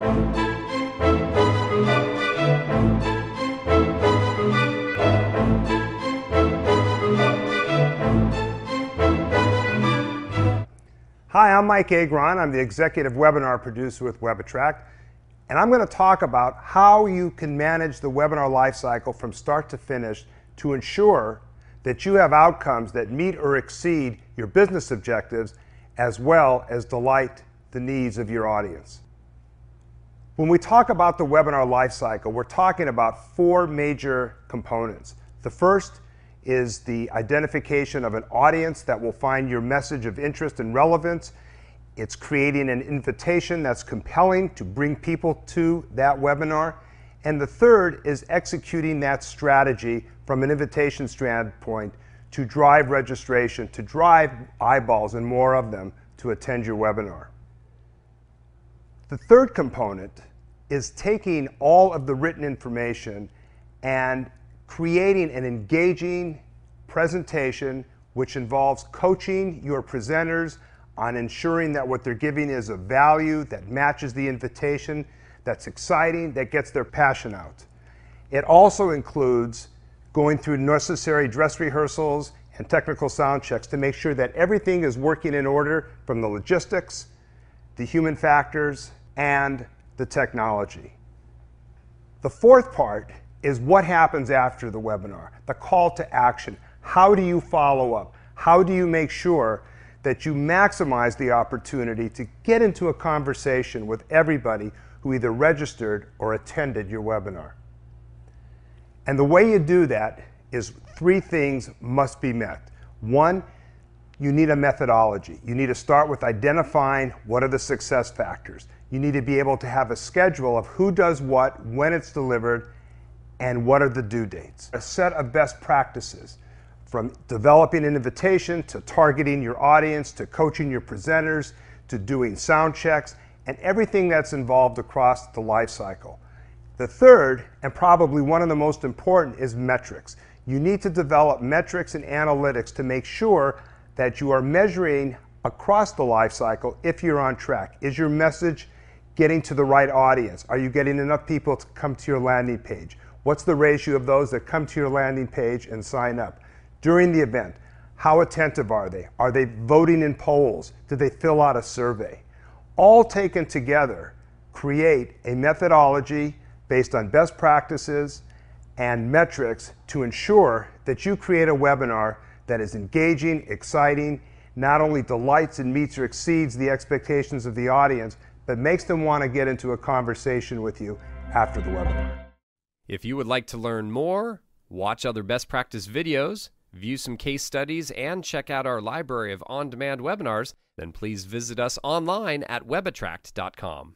Hi, I'm Mike Agron. I'm the Executive Webinar Producer with WebAttract, and I'm going to talk about how you can manage the webinar lifecycle from start to finish to ensure that you have outcomes that meet or exceed your business objectives as well as delight the needs of your audience. When we talk about the webinar lifecycle, we're talking about four major components. The first is the identification of an audience that will find your message of interest and relevance. It's creating an invitation that's compelling to bring people to that webinar. And the third is executing that strategy from an invitation standpoint to drive registration, to drive eyeballs and more of them to attend your webinar. The third component is taking all of the written information and creating an engaging presentation which involves coaching your presenters on ensuring that what they're giving is of value, that matches the invitation, that's exciting, that gets their passion out. It also includes going through necessary dress rehearsals and technical sound checks to make sure that everything is working in order, from the logistics, the human factors, and the technology. The fourth part is what happens after the webinar, the call to action. How do you follow up? How do you make sure that you maximize the opportunity to get into a conversation with everybody who either registered or attended your webinar? And the way you do that is three things must be met. One, you need a methodology. You need to start with identifying what are the success factors. You need to be able to have a schedule of who does what, when it's delivered, and what are the due dates. A set of best practices, from developing an invitation to targeting your audience to coaching your presenters to doing sound checks and everything that's involved across the life cycle. The third, and probably one of the most important, is metrics. You need to develop metrics and analytics to make sure that you are measuring across the life cycle if you're on track. Is your message getting to the right audience? Are you getting enough people to come to your landing page? What's the ratio of those that come to your landing page and sign up? During the event, how attentive are they? Are they voting in polls? Do they fill out a survey? All taken together create a methodology based on best practices and metrics to ensure that you create a webinar that is engaging, exciting, not only delights and meets or exceeds the expectations of the audience, but makes them want to get into a conversation with you after the webinar. If you would like to learn more, watch other best practice videos, view some case studies, and check out our library of on-demand webinars, then please visit us online at webattract.com.